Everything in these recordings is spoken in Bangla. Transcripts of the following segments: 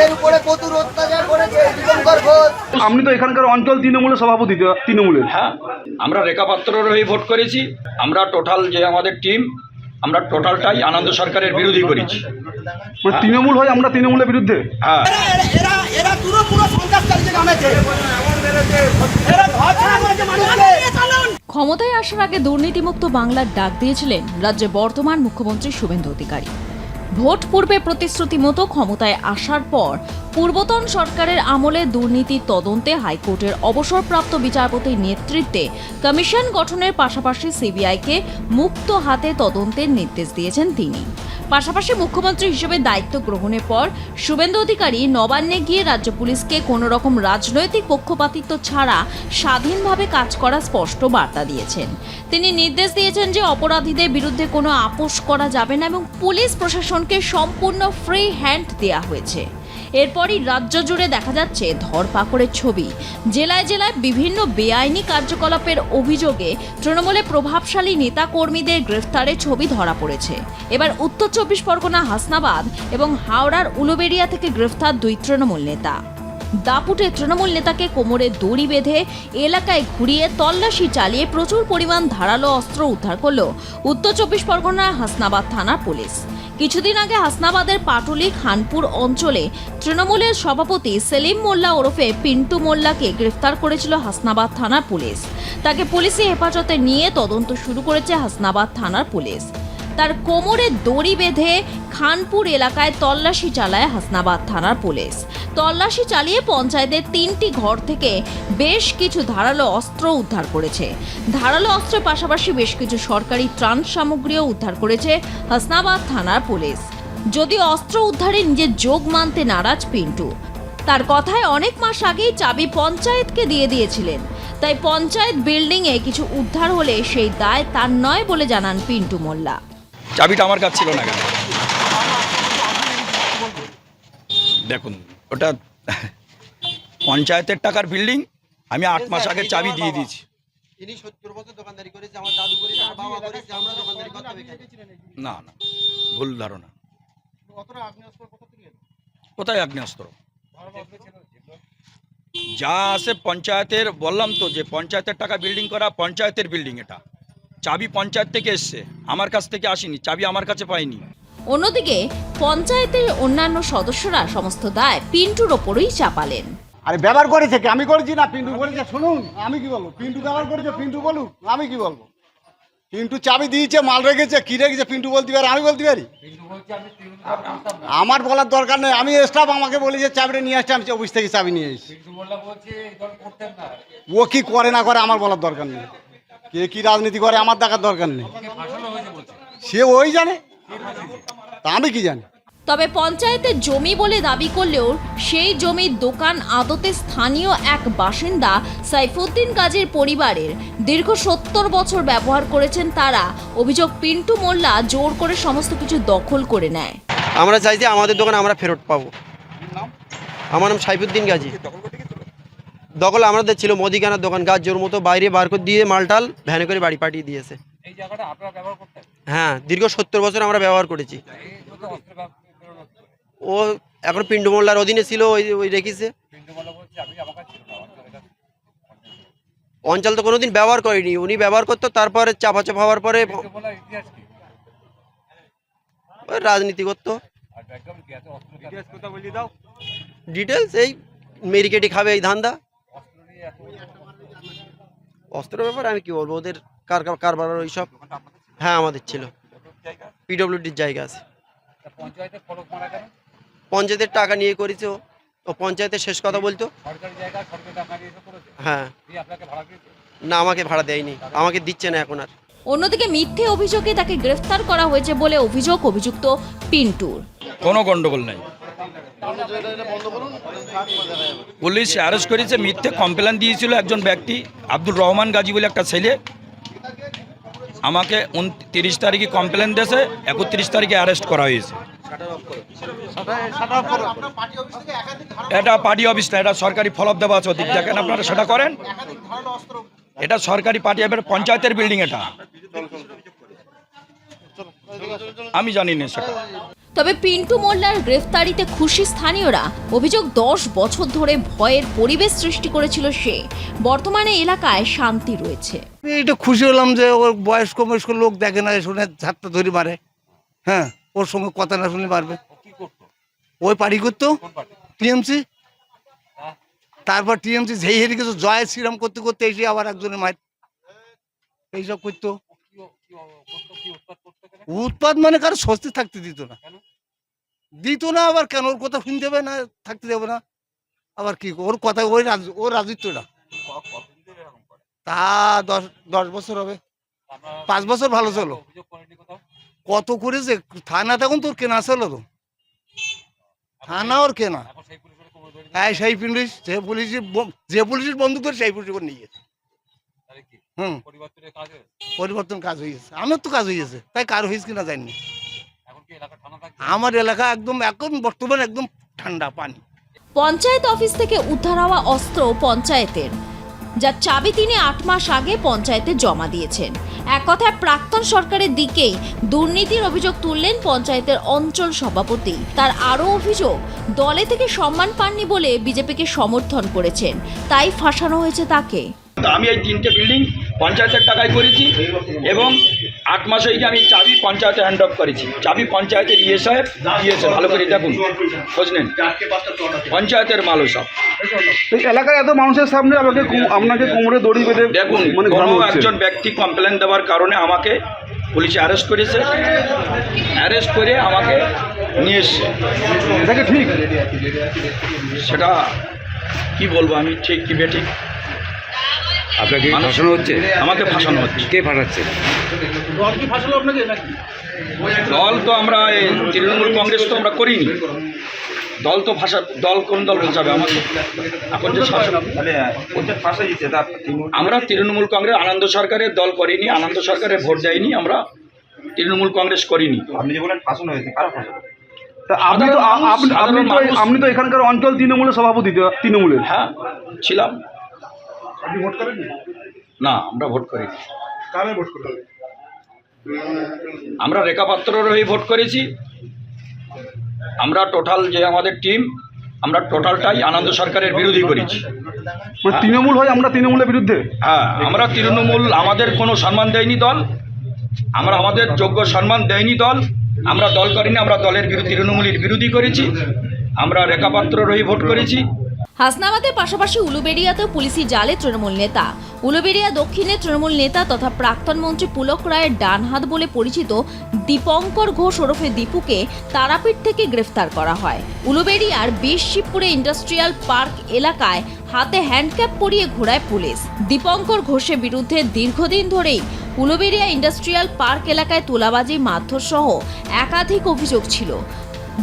আমাদের উপরে প্রচুর অত্যাচার করেছে দীপঙ্কর ঘোষ। আপনি তো এখানকার অঞ্চল তৃণমূলের সভাপতি তৃণমূলের। হ্যাঁ, আমরা রেখা পাত্রের হয়ে ভোট করেছি। আমরা টোটাল যে আমাদের টিম, আমরা টোটালটাই আনন্দ সরকারের বিরোধী করেছি। মানে তৃণমূল হয় আমরা তৃণমূলের বিরুদ্ধে। হ্যাঁ, এরা পুরো সন্ত্রাস চালিয়ে নামেছে, এরা ঘর ছাড়া করেছে মানুষকে। ক্ষমতায় আসার আগে দুর্নীতিমুক্ত বাংলার ডাক দিয়েছিলেন রাজ্যের বর্তমান মুখ্যমন্ত্রী শুভেন্দু অধিকারী। ভোট পূর্বে প্রতিশ্রুতি মতো ক্ষমতায় আসার পর পূর্বতন সরকারের আমলে দুর্নীতির তদন্তে হাইকোর্টের অবসরপ্রাপ্ত বিচারপতির নেতৃত্বে কমিশন গঠনের পাশাপাশি সিবিআইকে মুক্ত হাতে তদন্তের নির্দেশ দিয়েছেন তিনি। পাশাপাশি মুখ্যমন্ত্রী হিসেবে দায়িত্ব গ্রহণের পর শুভেন্দু অধিকারী নবান্নে গিয়ে রাজ্য পুলিশকে কোনো রকম রাজনৈতিক পক্ষপাতিত্ব ছাড়া স্বাধীনভাবে কাজ করা স্পষ্ট বার্তা দিয়েছেন। তিনি নির্দেশ দিয়েছেন যে অপরাধীদের বিরুদ্ধে কোনো আপোষ করা যাবে না এবং পুলিশ প্রশাসনকে সম্পূর্ণ ফ্রি হ্যান্ড দেওয়া হয়েছে। এরপরই রাজ্য জুড়ে দেখা যাচ্ছে ধরপাকড়ের ছবি। জেলায় জেলায় বিভিন্ন বেআইনি কার্যকলাপের অভিযোগে তৃণমূলের প্রভাবশালী নেতা কর্মীদের গ্রেফতারের ছবি ধরা পড়েছে। এবার উত্তর 24 পরগনা হাসনাবাদ এবং হাওড়ার উলুবেড়িয়া থেকে গ্রেফতার 2 তৃণমূল নেতা। দাপুটে তৃণমূল নেতাকে কোমরে দড়ি বেঁধে এলাকায় ঘুরিয়ে তল্লাশি চালিয়ে প্রচুর পরিমাণ ধারালো অস্ত্র উদ্ধার করল উত্তর 24 পরগনার হাসনাবাদ থানার পুলিশ। কিছুদিন আগে হাসনাবাদের পাটুলি খানপুর অঞ্চলে তৃণমূলের সভাপতি সেলিম মোল্লা ওরফে পিন্টু মোল্লাকে গ্রেফতার করেছিল হাসনাবাদ থানার পুলিশ। তাকে পুলিশি হেফাজতে নিয়ে তদন্ত শুরু করেছে হাসনাবাদ থানার পুলিশ। তার কোমরে দড়ি বেঁধে খানপুর এলাকায় তল্লাশি চালায় হাসনাবাদ থানার পুলিশ। তল্লাশি চালিয়ে পঞ্চায়েতের 3টি ঘর থেকে বেশ কিছু ধারালো অস্ত্র উদ্ধার করেছে। ধারালো অস্ত্রের পাশাপাশি বেশ কিছু সরকারি ত্রাণ সামগ্রীও উদ্ধার করেছে হাসনাবাদ থানার পুলিশ। যদিও অস্ত্র উদ্ধারে নিজের যোগ মানতে নারাজ পিন্টু। তার কথায় অনেক মাস আগেই চাবি পঞ্চায়েতকে দিয়ে দিয়েছিলেন, তাই পঞ্চায়েত বিল্ডিংয়ে কিছু উদ্ধার হলে সেই দায় তার নয় বলে জানান পিন্টু মোল্লা। চাবিটা আমার কাছে ছিল না কেন? দেখুন, ওটা পঞ্চায়েতের টাকার বিল্ডিং, আমি 8 মাস আগে চাবি দিয়ে দিয়েছি। তিনি 70 বছর দোকানদারি করেছে, আমার দাদু করেছে, আমার বাবা করেছে, আমরা দোকানদারি করতে হবে কেন? না না, ভুল ধারণা। কোথায় আগ্নেয়াস্ত্র? যা আছে পঞ্চায়েতের, বললাম তো যে পঞ্চায়েতের টাকা বিল্ডিং করা, পঞ্চায়েতের বিল্ডিং। এটা চাবি পঞ্চায়েত থেকে এসছে, আমার কাছ থেকে আসেনি, চাবি আমার কাছে পাইনি। অন্যদিকে পঞ্চায়েতের অন্যান্য সদস্যরা সমস্ত দায় পিন্টুর ওপরই চাপালেন। আরে ব্যবহার করেছে কি? আমি করেছি না পিন্টু করেছে? শুনুন, আমি কি বলবো? পিন্টু ব্যবহার করেছে, পিন্টু বলুক, আমি কি বলবো? পিন্টু চাবি দিয়েছে, মাল রেখেছে, কি রেখেছে পিন্টু বলতে পারে, আমি বলতে পারি? আমার বলার দরকার নেই। আমি স্টাফ আমাকে বলেছে চাবিটা নিয়ে আসছে, আমি অফিস থেকে চাবি নিয়ে এসেছি। ও কি করে না করে আমার বলার দরকার নেই। কে কি রাজনীতি করে আমার দেখার দরকার নেই, সে ওই জানে, তা আমি কি জানি। তবে পঞ্চায়েতের জমি বলে দাবি করলেও সেই জমির দোকান আদতে স্থানীয় এক বাসিন্দা সাইফুদ্দিন গাজীর পরিবারের। দীর্ঘ 70 বছর ব্যবহার করেছেন তারা। অভিযোগ পিন্টু মোল্লা জোর করে সমস্ত কিছু দখল করে নেয়। আমরা চাইছি আমাদের দোকান আমরা ফেরত পাবো। আমার নাম সাইফুদ্দিন গাজী। দখল আমাদের ছিল মুদিখানার দোকান, গাছ জোর মতো বাইরে বার করে দিয়ে মালটাল ভ্যানে করে বাড়ি পাঠিয়ে দিয়েছে। হ্যাঁ, দীর্ঘ 70 বছর আমরা ব্যবহার করেছি। ও এখন পিন্টু মোল্লার অধীনে ছিল, ওই রেখেছে। অঞ্চল তো কোনোদিন ব্যবহার করেনি, উনি ব্যবহার করতো। তারপরে চাপাচাপ হওয়ার পরে ওই রাজনীতি করতো। ডিটেলস এই মেরিকেটি খাবে এই ধান্দা। অস্ত্রের ব্যাপারে আমি কি বলবো, ওদের কারবার ওইসব। হ্যাঁ, আমাদের ছিল, পিডব্লিউডির জায়গা আছে। পঞ্চায়েতের টাকা নিয়ে করেছে ও পঞ্চায়েতের শেষ কথা বলতো। হ্যাঁ, না আমাকে ভাড়া দেয়নি, আমাকে দিচ্ছে না এখন আর। অন্যদিকে মিথ্যে অভিযোগে তাকে গ্রেফতার করা হয়েছে বলে অভিযুক্ত পিন্টুর। কোনো গন্ডগোল নাই, পুলিশ অ্যারেস্ট করেছে। মিথ্যে কমপ্লেন দিয়েছিল একজন ব্যক্তি, আব্দুল রহমান গাজী বলে একটা ছেলে। আমাকে 29 তারিখে কমপ্লেন দিয়েছে, 31 তারিখে অ্যারেস্ট করা হয়েছে। এটা পার্টি অফিস না, এটা সরকারি ফলক দেওয়া আছে, ওদিক দেখেন আপনারা, সেটা করেন। এটা সরকারি পার্টি অফিস, পঞ্চায়েতের বিল্ডিং। এটা আমি জানি না সেটা। তবে পিন্টু মোল্লার গ্রেফতারিতে খুশি স্থানীয়রা। অভিযোগ 10 বছর ধরে ভয়ের পরিবেশ সৃষ্টি করেছিল সে। বর্তমানে এলাকায় শান্তি রয়েছে। আমি একটু খুশি হলাম যে ওর বয়স্ক লোক দেখে না, শুনে ঝাঁটটা ধরে মারে। হ্যাঁ, ওর সঙ্গে কথা না শুনে মারবে। ওই পার্টি করতো টিএমসি, তারপর টিএমসি যেই হেরে গেছে জয় শ্রীরাম করতে করতে এসে আবার একজনের মায়ের এইসব করতো। উৎপাদ মানে কারো স্বস্তি থাকতে দিত না, আবার কেন ওর কথা শুনতে হবে না, থাকতে দেবে না, আবার কি ওর কথা ওর রাজত্বটা তা 10 বছর হবে, 5 বছর ভালো চলো। কত করেছে থানা, তখন তোর কেনা ছিল তো, থানা ওর কেনা। হ্যাঁ, সেই পুলিশ যে পুলিশের বন্ধু করে সেই পুলিশ নিয়ে গেছে। পরিবর্তন কাজ হয়েছে, আমার তো কাজ হয়েছে, তাই কার হয়েছে কিনা জানি। আমার এলাকা একদম এখন বর্তমানে একদম ঠান্ডা পানি। পঞ্চায়েত অফিস থেকে উদ্ধার হওয়া অস্ত্র পঞ্চায়েতের, যার চাবি তিনি 8 মাস আগে পঞ্চায়েতে জমা দিয়েছেন। এক কথায় প্রাক্তন সরকারের দিকেই দুর্নীতির অভিযোগ তুললেন পঞ্চায়েতের অঞ্চল সভাপতি। তার আরও অভিযোগ, দলে থেকে সম্মান পাননি বলে বিজেপিকে সমর্থন করেছেন, তাই ফাঁসানো হয়েছে তাকে। আমি এই 3টে বিল্ডিং পঞ্চায়েতের টাকায় করেছি এবং 8 মাস হয়ে আমি চাবি পঞ্চায়েতে হ্যান্ড অফ করেছি। চাবি পঞ্চায়েতের সাহেব দিয়েছে, ভালো করে দেখুন, খোঁজ নেন, পঞ্চায়েতের মালও সব। এই এলাকার এত মানুষের সামনে আপনাকে কোমরে দড়ি বেঁধে দেখুন, কোনো একজন ব্যক্তি কমপ্লেন দেওয়ার কারণে আমাকে পুলিশে অ্যারেস্ট করেছে, অ্যারেস্ট করে আমাকে নিয়ে এসছে। এটাকে ঠিক সেটা কি বলবো আমি, ঠিক কি বেঠিক? আপনাকে ফাঁসানো হচ্ছে? আমাকে ফাঁসানো হচ্ছে। কে ফাঁসাচ্ছে? দল কি ফাঁসালো আপনাকে নাকি? দল তো আমরা তৃণমূল কংগ্রেস তো আমরা করিনি। দল তো দল কোন দল ফাঁসাবে আমাকে? এখন যে আমরা তৃণমূল কংগ্রেস আনন্দ সরকারের দল করিনি, আনন্দ সরকারের ভোট দেয়নি, আমরা তৃণমূল কংগ্রেস করিনি। আপনি যে বলেন ফাঁসানো হয়েছে, কারা ফাঁসানো? তা আপনি তো এখানকার অঞ্চল তৃণমূলের সভাপতি, তৃণমূলের। হ্যাঁ, ছিলাম। আপনি ভোট করেননি? না, আমরা ভোট করিনি। কারে ভোট করেন? আমরা রেখা পাত্রর হয়ে ভোট করেছি। আমরা টোটাল যে আমাদের টিম, আমরা টোটালটাই আনন্দ সরকারের বিরোধী করেছি। তৃণমূল হয় আমরা তৃণমূলের বিরুদ্ধে? হ্যাঁ, আমরা তৃণমূল, আমাদের কোনো সম্মান দেয়নি দল, আমাদের যোগ্য সম্মান দেয়নি দল। আমরা দল করিনি, আমরা দলের তৃণমূলের বিরোধী করেছি। আমরা রেখা পাত্রর হয়ে ভোট করেছি। হাসনাবাদের পাশাপাশি উলুবেড়িয়াতেও পুলিশি জালে তৃণমূল নেতা। উলুবেড়িয়া দক্ষিণে তৃণমূল নেতা তথা প্রাক্তন মন্ত্রী পুলক রায়ের ডানহাত বলে পরিচিত দীপঙ্কর ঘোষ ওরফে দীপুকে তারাপীঠ থেকে গ্রেফতার করা হয়। উলুবেড়িয়ার 20 শিবপুরে ইন্ডাস্ট্রিয়াল পার্ক এলাকায় হাতে হ্যান্ডক্যাপ পরিয়ে ঘোরায় পুলিশ। দীপঙ্কর ঘোষের বিরুদ্ধে দীর্ঘদিন ধরেই উলুবেড়িয়া ইন্ডাস্ট্রিয়াল পার্ক এলাকায় তোলাবাজি, মারধর সহ একাধিক অভিযোগ ছিল।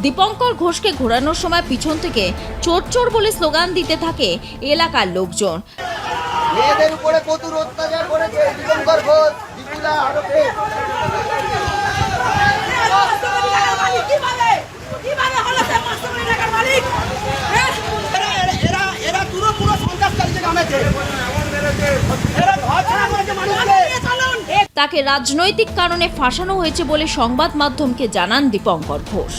দীপঙ্কর ঘোষকে ঘোরানোর সময় পিছন থেকে চোর চোর বলে স্লোগান দিতে থাকে এলাকার লোকজন। মেয়েদের উপরে প্রচুর অত্যাচার করেছে দীপঙ্কর ঘোষ, দীপুলা আরোপে। এরা পুরো সন্ত্রাসকারীদের নামেছে। এরা ঘর ছাড়া করেছে মানুষকে। তাকে রাজনৈতিক কারণে ফাঁসানো হয়েছে বলে সংবাদ মাধ্যমকে জানান দীপঙ্কর ঘোষ।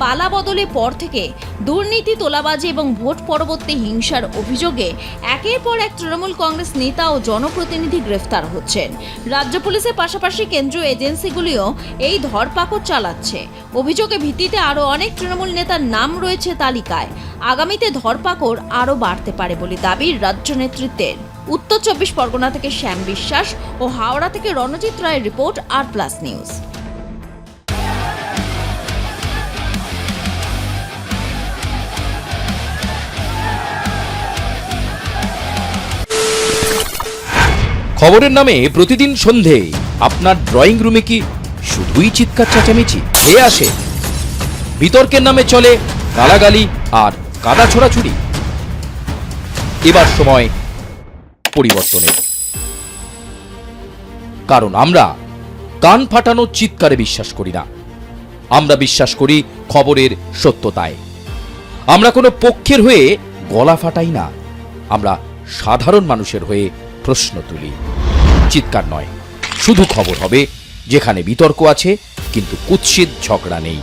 পালা বদলের পর থেকে দুর্নীতি, তোলাবাজি এবং ভোট পরবর্তী হিংসার অভিযোগে একের পর এক তৃণমূল কংগ্রেস নেতা ও জনপ্রতিনিধি গ্রেফতার হচ্ছেন। রাজ্য পুলিশের পাশাপাশি কেন্দ্রীয় এজেন্সিগুলিও এই ধরপাকড় চালাচ্ছে। অভিযোগের ভিত্তিতে আরও অনেক তৃণমূল নেতার নাম রয়েছে তালিকায়। আগামীতে ধরপাকড় আরও বাড়তে পারে বলে দাবি রাজ্য নেতৃত্বের। উত্তর 24 পরগনা থেকে শ্যাম বিশ্বাস ও হাওড়া থেকে রণজিৎ রায়ের রিপোর্ট, আর+ নিউজ। খবরের নামে প্রতিদিন সন্ধে আপনার ড্রয়িং রুমে কি শুধুই চিৎকার চেঁচামেচি খেয়ে আসে? বিতর্কের নামে চলে গালাগালি আর কাদা ছোড়াছুড়ি। এবার সময় পরিবর্তনের, কারণ আমরা কান ফাটানো চিৎকারে বিশ্বাস করি না। আমরা বিশ্বাস করি খবরের সত্যতায়। আমরা কোনো পক্ষের হয়ে গলা ফাটাই না, আমরা সাধারণ মানুষের হয়ে প্রশ্ন তুলি। চিৎকার নয়, শুধু খবর হবে যেখানে বিতর্ক আছে কিন্তু কুৎসিত ঝগড়া নেই।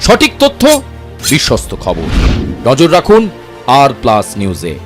সঠিক তথ্য, বিশ্বস্ত খবর। নজর রাখুন আর প্লাস নিউজে।